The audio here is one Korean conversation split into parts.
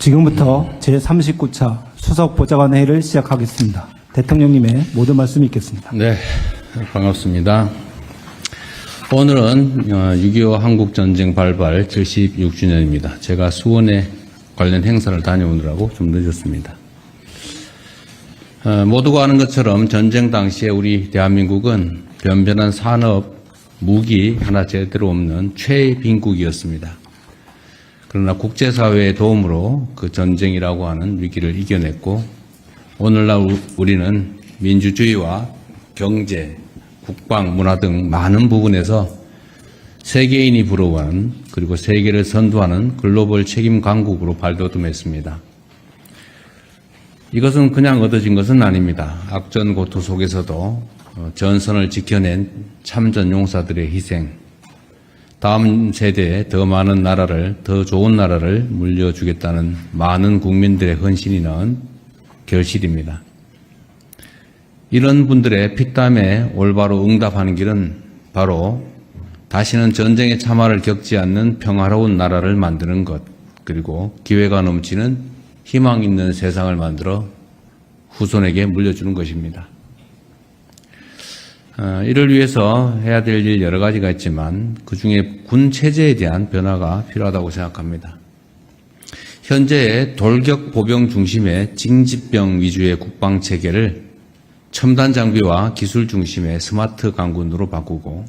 지금부터 제39차 수석보좌관 회의를 시작하겠습니다. 대통령님의 모든 말씀이 있겠습니다. 네, 반갑습니다. 오늘은 6.25 한국전쟁 발발 76주년입니다. 제가 수원에 관련 행사를 다녀오느라고 좀 늦었습니다. 모두가 아는 것처럼 전쟁 당시에 우리 대한민국은 변변한 산업, 무기 하나 제대로 없는 최빈국이었습니다. 그러나 국제사회의 도움으로 그 전쟁이라고 하는 위기를 이겨냈고 오늘날 우리는 민주주의와 경제, 국방, 문화 등 많은 부분에서 세계인이 부러워하는 그리고 세계를 선도하는 글로벌 책임 강국으로 발돋움했습니다. 이것은 그냥 얻어진 것은 아닙니다. 악전고투 속에서도 전선을 지켜낸 참전 용사들의 희생, 다음 세대에 더 많은 나라를, 더 좋은 나라를 물려주겠다는 많은 국민들의 헌신이 낳은 결실입니다. 이런 분들의 피땀에 올바로 응답하는 길은 바로 다시는 전쟁의 참화를 겪지 않는 평화로운 나라를 만드는 것, 그리고 기회가 넘치는 희망 있는 세상을 만들어 후손에게 물려주는 것입니다. 이를 위해서 해야 될 일 여러 가지가 있지만 그중에 군 체제에 대한 변화가 필요하다고 생각합니다. 현재의 돌격 보병 중심의 징집병 위주의 국방 체계를 첨단 장비와 기술 중심의 스마트 강군으로 바꾸고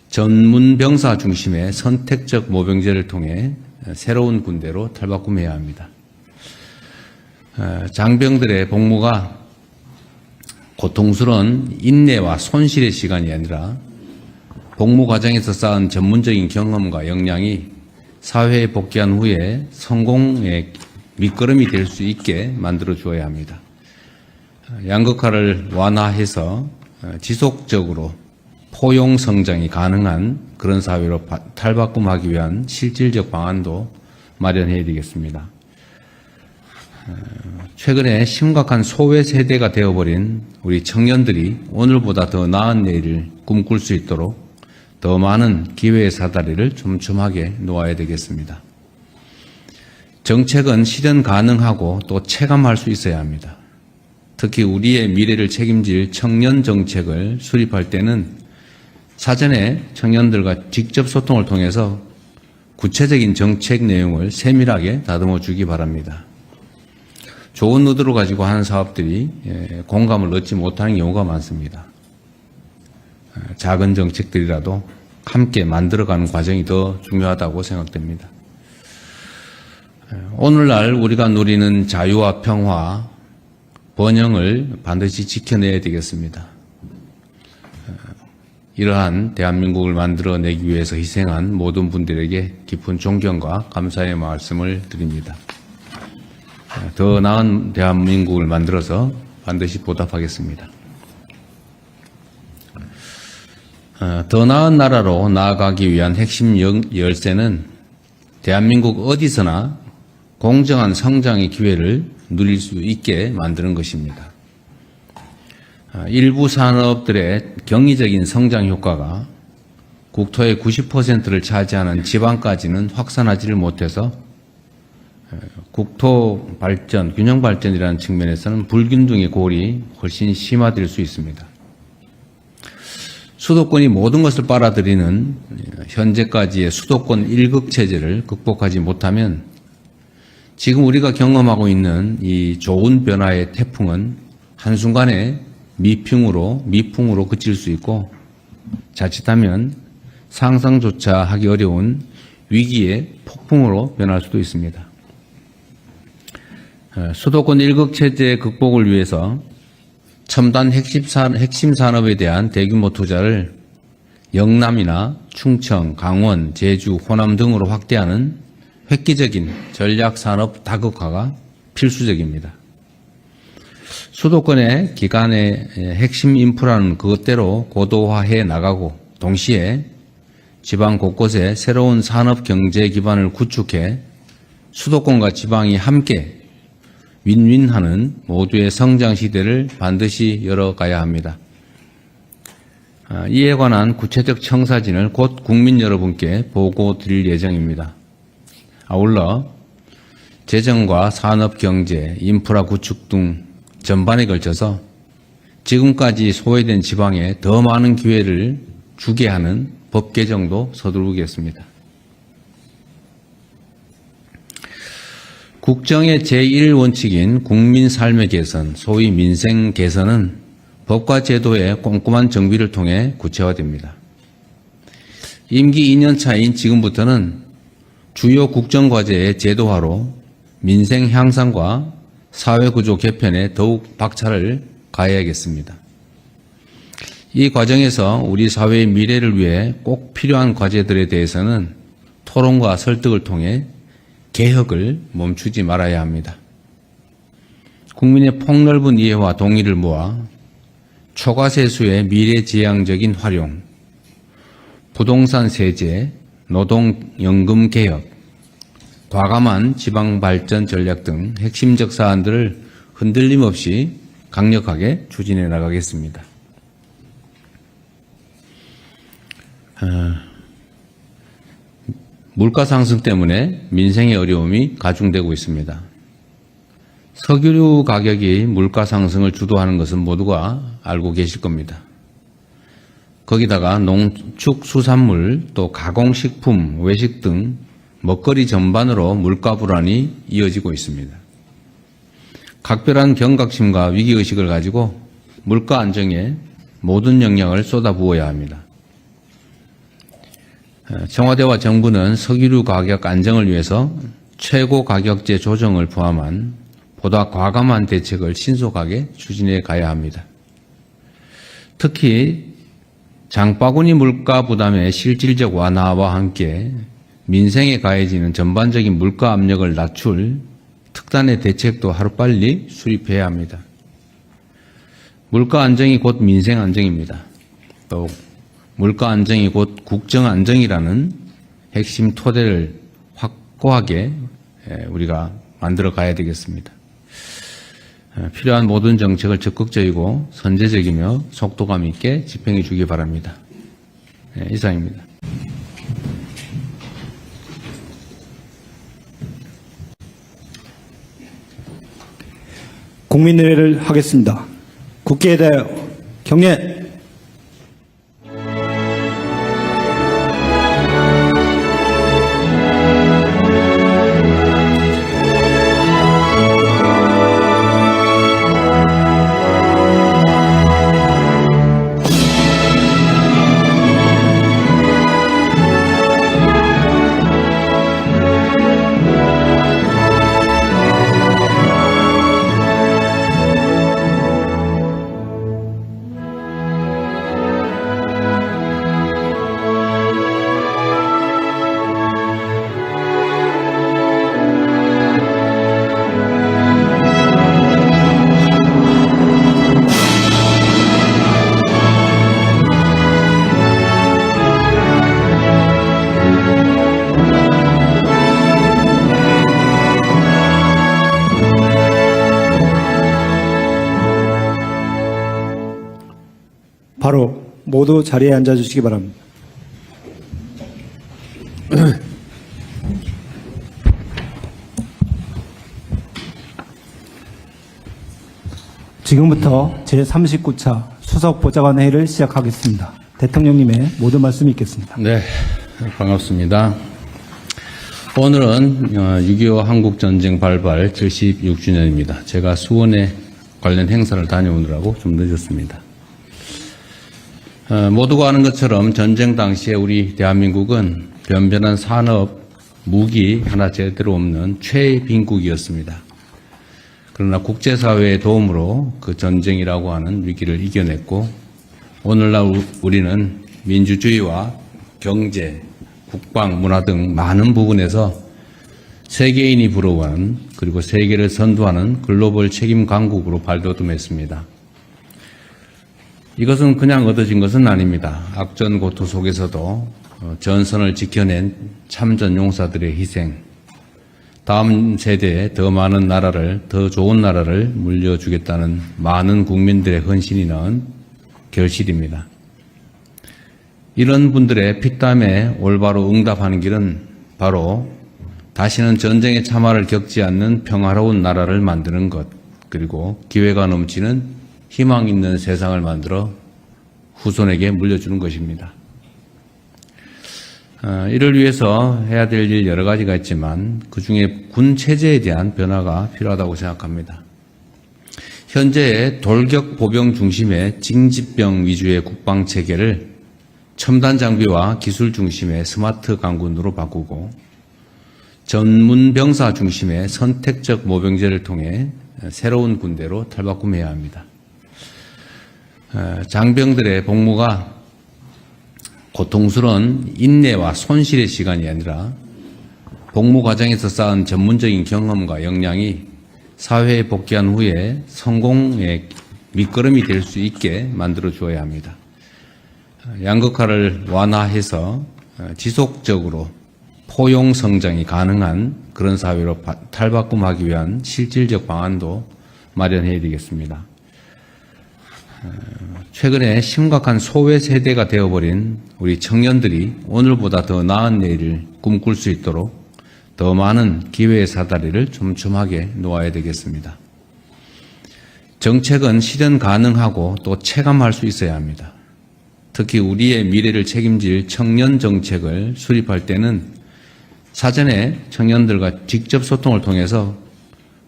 전문 병사 중심의 선택적 모병제를 통해 새로운 군대로 탈바꿈해야 합니다. 장병들의 복무가 고통스러운 인내와 손실의 시간이 아니라 복무 과정에서 쌓은 전문적인 경험과 역량이 사회에 복귀한 후에 성공의 밑거름이 될 수 있게 만들어 주어야 합니다. 양극화를 완화해서 지속적으로 포용 성장이 가능한 그런 사회로 탈바꿈하기 위한 실질적 방안도 마련해야 되겠습니다. 최근에 심각한 소외 세대가 되어버린 우리 청년들이 오늘보다 더 나은 내일을 꿈꿀 수 있도록 더 많은 기회의 사다리를 촘촘하게 놓아야 되겠습니다. 정책은 실현 가능하고 또 체감할 수 있어야 합니다. 특히 우리의 미래를 책임질 청년 정책을 수립할 때는 사전에 청년들과 직접 소통을 통해서 구체적인 정책 내용을 세밀하게 다듬어 주기 바랍니다. 좋은 의도를 가지고 하는 사업들이 공감을 얻지 못하는 경우가 많습니다. 작은 정책들이라도 함께 만들어가는 과정이 더 중요하다고 생각됩니다. 오늘날 우리가 누리는 자유와 평화, 번영을 반드시 지켜내야 되겠습니다. 이러한 대한민국을 만들어내기 위해서 희생한 모든 분들에게 깊은 존경과 감사의 말씀을 드립니다. 더 나은 대한민국을 만들어서 반드시 보답하겠습니다. 더 나은 나라로 나아가기 위한 핵심 열쇠는 대한민국 어디서나 공정한 성장의 기회를 누릴 수 있게 만드는 것입니다. 일부 산업들의 경이적인 성장 효과가 국토의 90%를 차지하는 지방까지는 확산하지를 못해서 국토 발전, 균형 발전이라는 측면에서는 불균등의 골이 훨씬 심화될 수 있습니다. 수도권이 모든 것을 빨아들이는 현재까지의 수도권 일극 체제를 극복하지 못하면 지금 우리가 경험하고 있는 이 좋은 변화의 태풍은 한순간에 미풍으로 그칠 수 있고 자칫하면 상상조차 하기 어려운 위기의 폭풍으로 변할 수도 있습니다. 수도권 일극 체제 극복을 위해서 첨단 핵심 산업에 대한 대규모 투자를 영남이나 충청, 강원, 제주, 호남 등으로 확대하는 획기적인 전략 산업 다극화가 필수적입니다. 수도권의 기간의 핵심 인프라는 그것대로 고도화해 나가고 동시에 지방 곳곳에 새로운 산업 경제 기반을 구축해 수도권과 지방이 함께 윈윈하는 모두의 성장 시대를 반드시 열어가야 합니다. 이에 관한 구체적 청사진을 곧 국민 여러분께 보고 드릴 예정입니다. 아울러 재정과 산업 경제, 인프라 구축 등 전반에 걸쳐서 지금까지 소외된 지방에 더 많은 기회를 주게 하는 법 개정도 서두르겠습니다. 국정의 제1원칙인 국민 삶의 개선, 소위 민생 개선은 법과 제도의 꼼꼼한 정비를 통해 구체화됩니다. 임기 2년 차인 지금부터는 주요 국정과제의 제도화로 민생 향상과 사회구조 개편에 더욱 박차를 가해야겠습니다. 이 과정에서 우리 사회의 미래를 위해 꼭 필요한 과제들에 대해서는 토론과 설득을 통해 개혁을 멈추지 말아야 합니다. 국민의 폭넓은 이해와 동의를 모아 초과세수의 미래지향적인 활용, 부동산 세제, 노동연금 개혁, 과감한 지방발전 전략 등 핵심적 사안들을 흔들림 없이 강력하게 추진해 나가겠습니다. 물가 상승 때문에 민생의 어려움이 가중되고 있습니다. 석유류 가격이 물가 상승을 주도하는 것은 모두가 알고 계실 겁니다. 거기다가 농축수산물, 또 가공식품, 외식 등 먹거리 전반으로 물가 불안이 이어지고 있습니다. 각별한 경각심과 위기의식을 가지고 물가 안정에 모든 역량을 쏟아부어야 합니다. 청와대와 정부는 석유류 가격 안정을 위해서 최고 가격제 조정을 포함한 보다 과감한 대책을 신속하게 추진해 가야 합니다. 특히 장바구니 물가 부담의 실질적 완화와 함께 민생에 가해지는 전반적인 물가 압력을 낮출 특단의 대책도 하루빨리 수립해야 합니다. 물가 안정이 곧 민생 안정입니다. 또 물가 안정이 곧 국정 안정이라는 핵심 토대를 확고하게 우리가 만들어 가야 되겠습니다. 필요한 모든 정책을 적극적이고 선제적이며 속도감 있게 집행해 주기 바랍니다. 이상입니다. 국민의례를 하겠습니다. 국회에 대하여 경례. 바로 모두 자리에 앉아주시기 바랍니다. 지금부터 제39차 수석보좌관 회의를 시작하겠습니다. 대통령님의 모든 말씀이 있겠습니다. 네, 반갑습니다. 오늘은 6.25 한국전쟁 발발 76주년입니다. 제가 수원에 관련 행사를 다녀오느라고 좀 늦었습니다. 모두가 아는 것처럼 전쟁 당시에 우리 대한민국은 변변한 산업, 무기 하나 제대로 없는 최빈국이었습니다. 그러나 국제사회의 도움으로 그 전쟁이라고 하는 위기를 이겨냈고 오늘날 우리는 민주주의와 경제, 국방, 문화 등 많은 부분에서 세계인이 부러워하는 그리고 세계를 선도하는 글로벌 책임 강국으로 발돋움했습니다. 이것은 그냥 얻어진 것은 아닙니다. 악전고투 속에서도 전선을 지켜낸 참전 용사들의 희생, 다음 세대에 더 많은 나라를, 더 좋은 나라를 물려주겠다는 많은 국민들의 헌신이 낳은 결실입니다. 이런 분들의 피땀에 올바로 응답하는 길은 바로 다시는 전쟁의 참화를 겪지 않는 평화로운 나라를 만드는 것, 그리고 기회가 넘치는 희망 있는 세상을 만들어 후손에게 물려주는 것입니다. 이를 위해서 해야 될 일 여러 가지가 있지만 그중에 군 체제에 대한 변화가 필요하다고 생각합니다. 현재의 돌격 보병 중심의 징집병 위주의 국방 체계를 첨단 장비와 기술 중심의 스마트 강군으로 바꾸고 전문 병사 중심의 선택적 모병제를 통해 새로운 군대로 탈바꿈해야 합니다. 장병들의 복무가 고통스러운 인내와 손실의 시간이 아니라 복무 과정에서 쌓은 전문적인 경험과 역량이 사회에 복귀한 후에 성공의 밑거름이 될 수 있게 만들어 주어야 합니다. 양극화를 완화해서 지속적으로 포용 성장이 가능한 그런 사회로 탈바꿈하기 위한 실질적 방안도 마련해야 되겠습니다. 최근에 심각한 소외 세대가 되어버린 우리 청년들이 오늘보다 더 나은 내일을 꿈꿀 수 있도록 더 많은 기회의 사다리를 촘촘하게 놓아야 되겠습니다. 정책은 실현 가능하고 또 체감할 수 있어야 합니다. 특히 우리의 미래를 책임질 청년 정책을 수립할 때는 사전에 청년들과 직접 소통을 통해서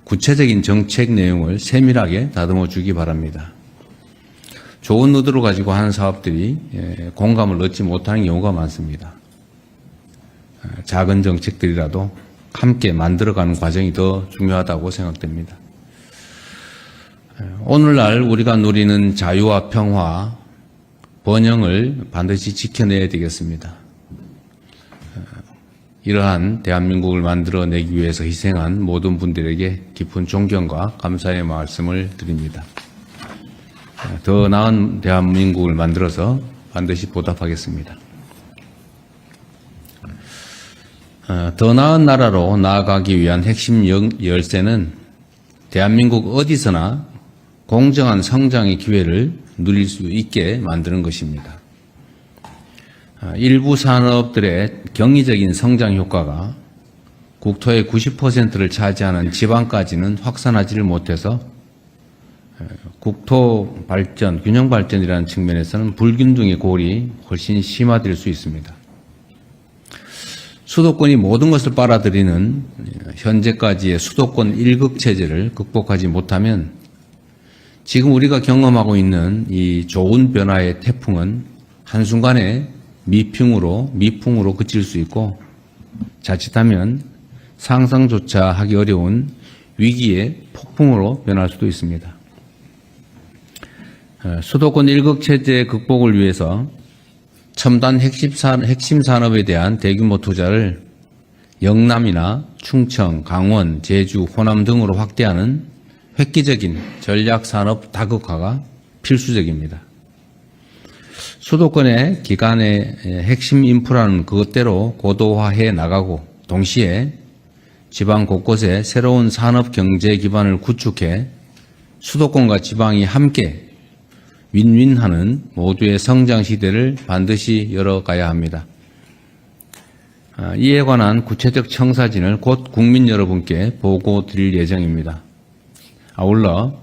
구체적인 정책 내용을 세밀하게 다듬어 주기 바랍니다. 좋은 의도를 가지고 하는 사업들이 공감을 얻지 못하는 경우가 많습니다. 작은 정책들이라도 함께 만들어가는 과정이 더 중요하다고 생각됩니다. 오늘날 우리가 누리는 자유와 평화, 번영을 반드시 지켜내야 되겠습니다. 이러한 대한민국을 만들어내기 위해서 희생한 모든 분들에게 깊은 존경과 감사의 말씀을 드립니다. 더 나은 대한민국을 만들어서 반드시 보답하겠습니다. 더 나은 나라로 나아가기 위한 핵심 열쇠는 대한민국 어디서나 공정한 성장의 기회를 누릴 수 있게 만드는 것입니다. 일부 산업들의 경이적인 성장 효과가 국토의 90%를 차지하는 지방까지는 확산하지를 못해서 국토 발전, 균형 발전이라는 측면에서는 불균등의 골이 훨씬 심화될 수 있습니다. 수도권이 모든 것을 빨아들이는 현재까지의 수도권 일극 체제를 극복하지 못하면 지금 우리가 경험하고 있는 이 좋은 변화의 태풍은 한순간에 미풍으로 그칠 수 있고 자칫하면 상상조차 하기 어려운 위기의 폭풍으로 변할 수도 있습니다. 수도권 일극 체제 극복을 위해서 첨단 핵심 산업에 대한 대규모 투자를 영남이나 충청, 강원, 제주, 호남 등으로 확대하는 획기적인 전략산업 다극화가 필수적입니다. 수도권의 기간의 핵심 인프라는 그것대로 고도화해 나가고 동시에 지방 곳곳에 새로운 산업 경제 기반을 구축해 수도권과 지방이 함께 윈윈하는 모두의 성장 시대를 반드시 열어가야 합니다. 이에 관한 구체적 청사진을 곧 국민 여러분께 보고 드릴 예정입니다. 아울러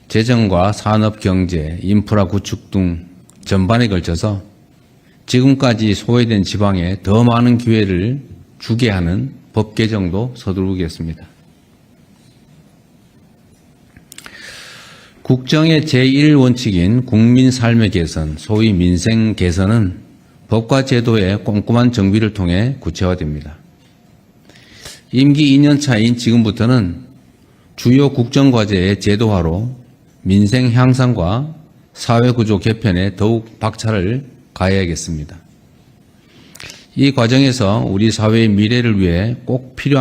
재정과 산업 경제, 인프라 구축 등 전반에 걸쳐서 지금까지 소외된 지방에 더 많은 기회를 주게 하는 법 개정도 서두르겠습니다. 국정의 제1원칙인 국민 삶의 개선, 소위 민생 개선은 법과 제도의 꼼꼼한 정비를 통해 구체화됩니다. 임기 2년 차인 지금부터는 주요 국정과제의 제도화로 민생 향상과 사회구조 개편에 더욱 박차를 가해야겠습니다. 이 과정에서 우리 사회의 미래를 위해 꼭 필요한